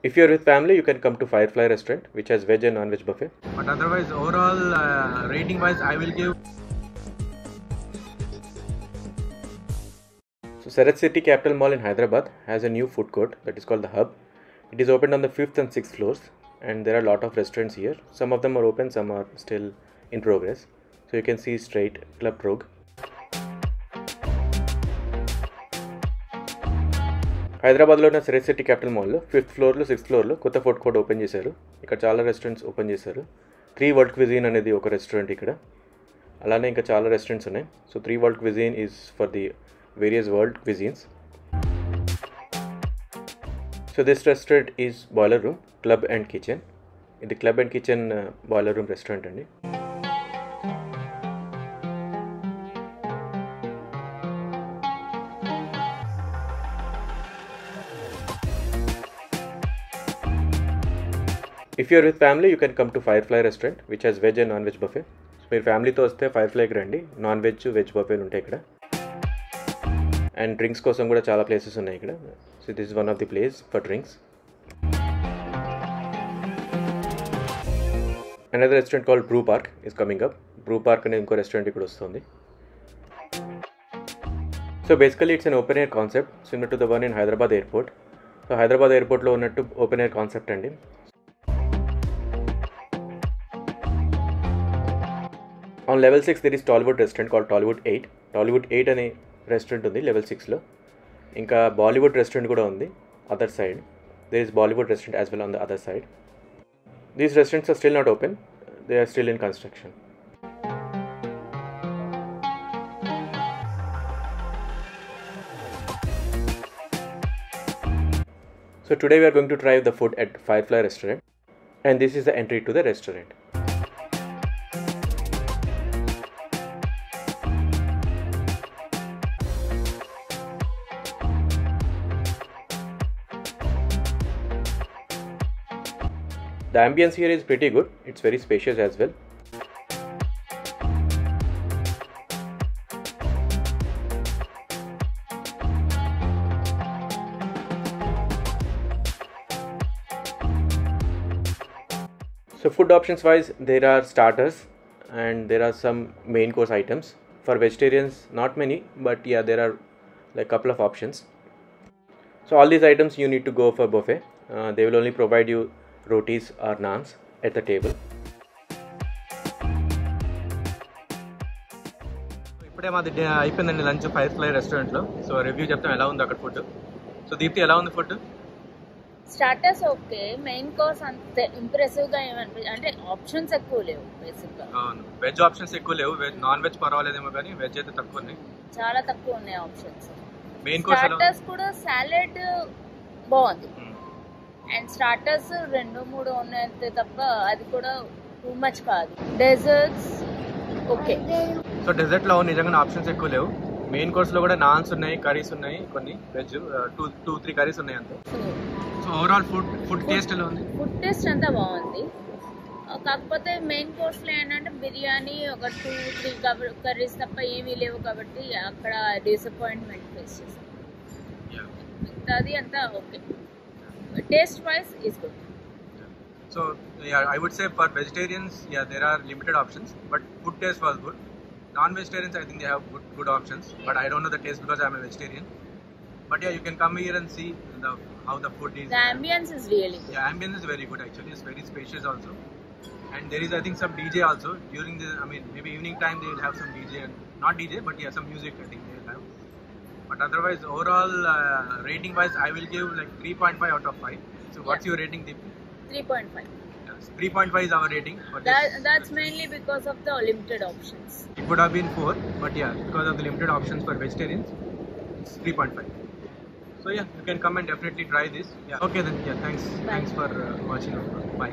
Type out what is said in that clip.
If you're with family, you can come to Firefly Restaurant, which has veg and non-veg buffet. But otherwise, overall rating wise, I will give. So Sarat City Capital Mall in Hyderabad has a new food court that is called the Hub. It is opened on the 5th and 6th floors, and there are a lot of restaurants here. Some of them are open, some are still in progress. So you can see straight Club Rogue. హైదరాబాద్లో ఉన్న Sarath city capital మాల్లో 5th ఫ్లోర్లో 6th ఫ్లోర్లో కొత్త food court open చేశారు. ఇక్కడ చాలా restaurants open చేశారు. 3 వరల్డ్ క్విజీన్ అనేది ఒక రెస్టారెంట్ ఇక్కడ. అలానే ఇంకా చాలా రెస్టారెంట్స్ ఉన్నాయి. So 3 world cuisine is for the various world cuisines. So this restaurant is boiler room club and kitchen. ఇది club and kitchen boiler room restaurant అండి. If you're with family, you can come to Firefly Restaurant, which has veg and non-veg buffet. So మీరు ఫ్యామిలీతో వస్తే ఫైర్ఫ్లైకి రండి. Non veg veg బఫేలు ఉంటాయి ఇక్కడ. And drinks కోసం కూడా చాలా ప్లేసెస్ ఉన్నాయి ఇక్కడ. So this is one of the place for drinks. Another restaurant called Brew Park is coming up. Brew Park అనే ఇంకో రెస్టారెంట్ ఇక్కడ వస్తుంది. So basically it's an open air concept similar to the one in Hyderabad airport. So Hyderabad ఎయిర్పోర్ట్లో ఉన్నట్టు open air concept అండి. On level 6 there is Tollywood restaurant called Tollywood 8. Tollywood 8 అనే restaurant ఉంది level 6లో. ఇంకా బాలీవుడ్ రెస్టారెంట్ కూడా ఉంది other side. There is Bollywood restaurant as well on the other side. These restaurants are still not open. They are still in construction. So today we are going to try the food at Firefly Restaurant, and this is the entry to the restaurant. The ambience here is pretty good. It's very spacious as well. So food options wise, there are starters and there are some main course items. For vegetarians, not many, but yeah, there are like couple of options. So all these items you need to go for buffet. They will only provide you rotis or naans at the table. ఇప్పుడే మాది అయిపోయిందండి lunch firefly రెస్టారెంట్లో. So review చెప్తాం ఎలా ఉంది అక్కడ food. So Deepti ఎలా ఉంది food? Starters okay, main course అంతే ఇంప్రెసివ్ గా ఏమనిపించింది అంటే ఆప్షన్స్ ఎక్కువ లేవు బేసిక్ గా. అవును, వెజ్ ఆప్షన్స్ ఎక్కువ లేవు. నాన్ వెజ్ పర్వాలేదేమో కానీ వెజ్ అయితే తక్కువ ఉన్నాయి, చాలా తక్కువ ఉన్నాయి ఆప్షన్స్. మెయిన్ కోర్స్ స్టార్టర్స్ కూడా సాలెడ్ బాగుంది అండ్ స్టార్టర్స్ 2-3 ఉన్నాయి తప్ప అది కూడా టూ మచ్ కాదు. Desserts okay. సో డెజర్ట్ లో నిజంగా ఆప్షన్స్ ఎక్కువ లేవు. మెయిన్ కోర్స్ లో కూడా నాన్స్ ఉన్నాయి, కర్రీస్ ఉన్నాయి, కొన్ని వెజ్ 2-3 కర్రీస్ ఉన్నాయి అంతే. సో ఓవరాల్ ఫుడ్ టేస్ట్ ఎలా ఉంది? ఫుడ్ టేస్ట్ అంతా బాగుంది. కాకపోతే మెయిన్ కోర్స్ లో ఏంటంటే బిర్యానీ ఒక 2-3 కర్రీస్ తప్ప ఏమీ లేవు కాబట్టి అక్కడ డిసప్పాయింట్మెంట్ ఫేస్ చేస్తాం. అది అంతా okay. Taste wise is good. So yeah, I would say for vegetarians, yeah, there are limited options, but food taste was good. Non-vegetarians, I think they have good options, but I don't know the taste because I am a vegetarian. But yeah, you can come here and see how the food is. The ambience is really good. Yeah, ambience is very good actually. It's very spacious also, and there is I think some DJ also during the maybe evening time they will have some DJ and not DJ, but yeah, some music I think they will have. But otherwise, overall rating wise, I will give like 3.5 out of 5. So what's your rating, Deepthi? 3.5. Yes, 3.5 is our rating. That's mainly because of the limited options. It would have been 4, but yeah, because of the limited options for vegetarians, it's 3.5. So yeah, you can come and definitely try this. Yeah. Okay then. Yeah. Thanks. Bye. Thanks for watching. Bye.